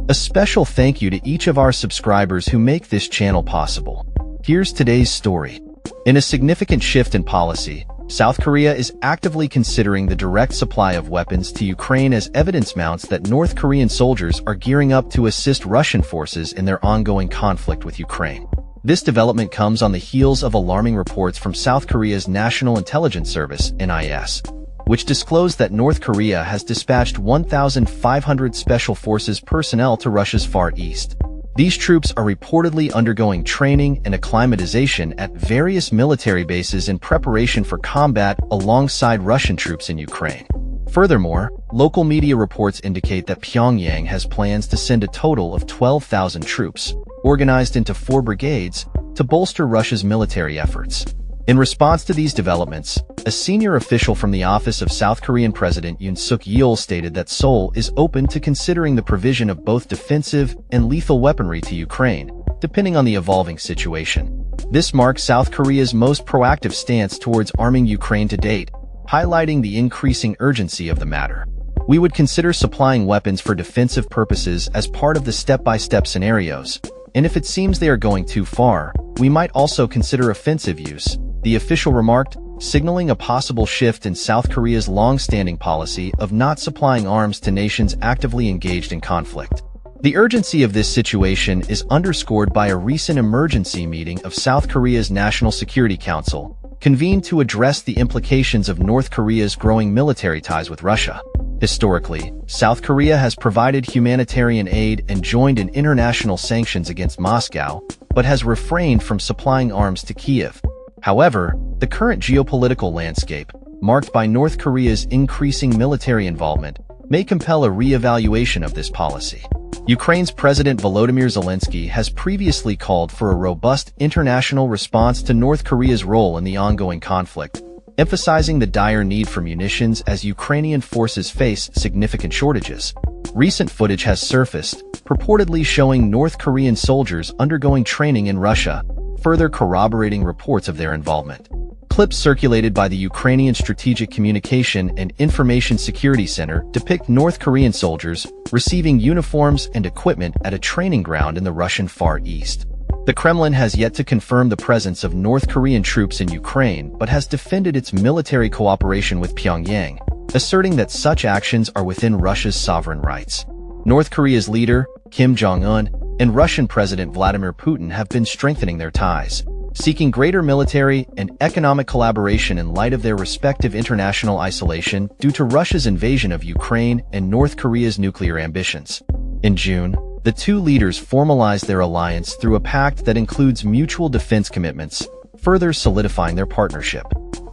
A special thank you to each of our subscribers who make this channel possible. Here's today's story. In a significant shift in policy, South Korea is actively considering the direct supply of weapons to Ukraine as evidence mounts that North Korean soldiers are gearing up to assist Russian forces in their ongoing conflict with Ukraine. This development comes on the heels of alarming reports from South Korea's National Intelligence Service, NIS, which disclosed that North Korea has dispatched 1,500 Special Forces personnel to Russia's Far East. These troops are reportedly undergoing training and acclimatization at various military bases in preparation for combat alongside Russian troops in Ukraine. Furthermore, local media reports indicate that Pyongyang has plans to send a total of 12,000 troops, organized into 4 brigades, to bolster Russia's military efforts. In response to these developments, a senior official from the office of South Korean President Yoon Suk-yeol stated that Seoul is open to considering the provision of both defensive and lethal weaponry to Ukraine, depending on the evolving situation. This marks South Korea's most proactive stance towards arming Ukraine to date, highlighting the increasing urgency of the matter. We would consider supplying weapons for defensive purposes as part of the step-by-step scenarios, and if it seems they are going too far, we might also consider offensive use, the official remarked, signaling a possible shift in South Korea's long-standing policy of not supplying arms to nations actively engaged in conflict. The urgency of this situation is underscored by a recent emergency meeting of South Korea's National Security Council, convened to address the implications of North Korea's growing military ties with Russia. Historically, South Korea has provided humanitarian aid and joined in international sanctions against Moscow, but has refrained from supplying arms to Kiev. However, the current geopolitical landscape, marked by North Korea's increasing military involvement, may compel a re-evaluation of this policy. Ukraine's President Volodymyr Zelensky has previously called for a robust international response to North Korea's role in the ongoing conflict, emphasizing the dire need for munitions as Ukrainian forces face significant shortages. Recent footage has surfaced, purportedly showing North Korean soldiers undergoing training in Russia, further corroborating reports of their involvement. Clips circulated by the Ukrainian Strategic Communication and Information Security Center depict North Korean soldiers receiving uniforms and equipment at a training ground in the Russian Far East. The Kremlin has yet to confirm the presence of North Korean troops in Ukraine but has defended its military cooperation with Pyongyang, asserting that such actions are within Russia's sovereign rights. North Korea's leader, Kim Jong-un, and Russian President Vladimir Putin have been strengthening their ties, seeking greater military and economic collaboration in light of their respective international isolation due to Russia's invasion of Ukraine and North Korea's nuclear ambitions. In June, the two leaders formalized their alliance through a pact that includes mutual defense commitments, further solidifying their partnership.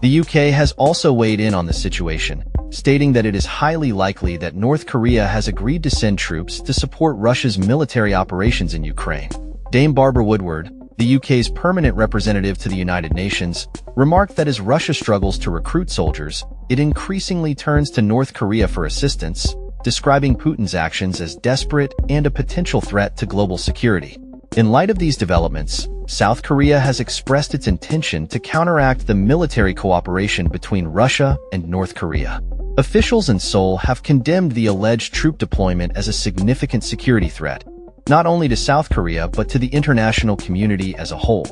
The UK has also weighed in on the situation, stating that it is highly likely that North Korea has agreed to send troops to support Russia's military operations in Ukraine. Dame Barbara Woodward, the UK's permanent representative to the United Nations, remarked that as Russia struggles to recruit soldiers, it increasingly turns to North Korea for assistance, describing Putin's actions as desperate and a potential threat to global security. In light of these developments, South Korea has expressed its intention to counteract the military cooperation between Russia and North Korea. Officials in Seoul have condemned the alleged troop deployment as a significant security threat, not only to South Korea but to the international community as a whole.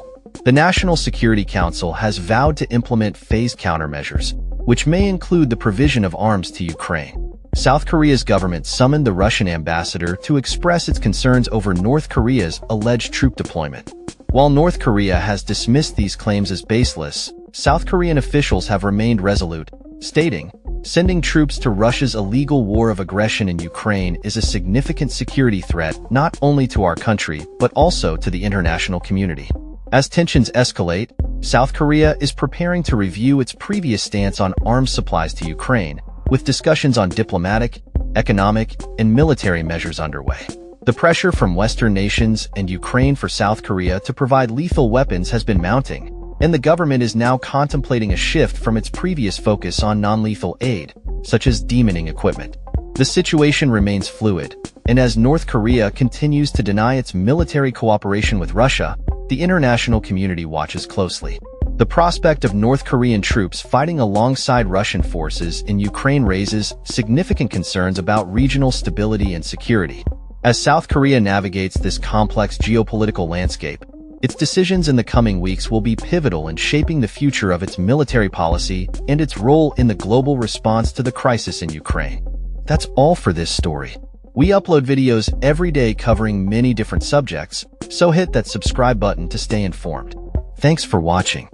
The National Security Council has vowed to implement phased countermeasures, which may include the provision of arms to Ukraine. South Korea's government summoned the Russian ambassador to express its concerns over North Korea's alleged troop deployment. While North Korea has dismissed these claims as baseless, South Korean officials have remained resolute, stating, "Sending troops to Russia's illegal war of aggression in Ukraine is a significant security threat not only to our country but also to the international community." As tensions escalate, South Korea is preparing to review its previous stance on arms supplies to Ukraine, with discussions on diplomatic, economic, and military measures underway. The pressure from Western nations and Ukraine for South Korea to provide lethal weapons has been mounting, and the government is now contemplating a shift from its previous focus on non-lethal aid, such as demining equipment. The situation remains fluid, and as North Korea continues to deny its military cooperation with Russia, the international community watches closely. The prospect of North Korean troops fighting alongside Russian forces in Ukraine raises significant concerns about regional stability and security. As South Korea navigates this complex geopolitical landscape, its decisions in the coming weeks will be pivotal in shaping the future of its military policy and its role in the global response to the crisis in Ukraine. That's all for this story. We upload videos every day covering many different subjects, so hit that subscribe button to stay informed. Thanks for watching.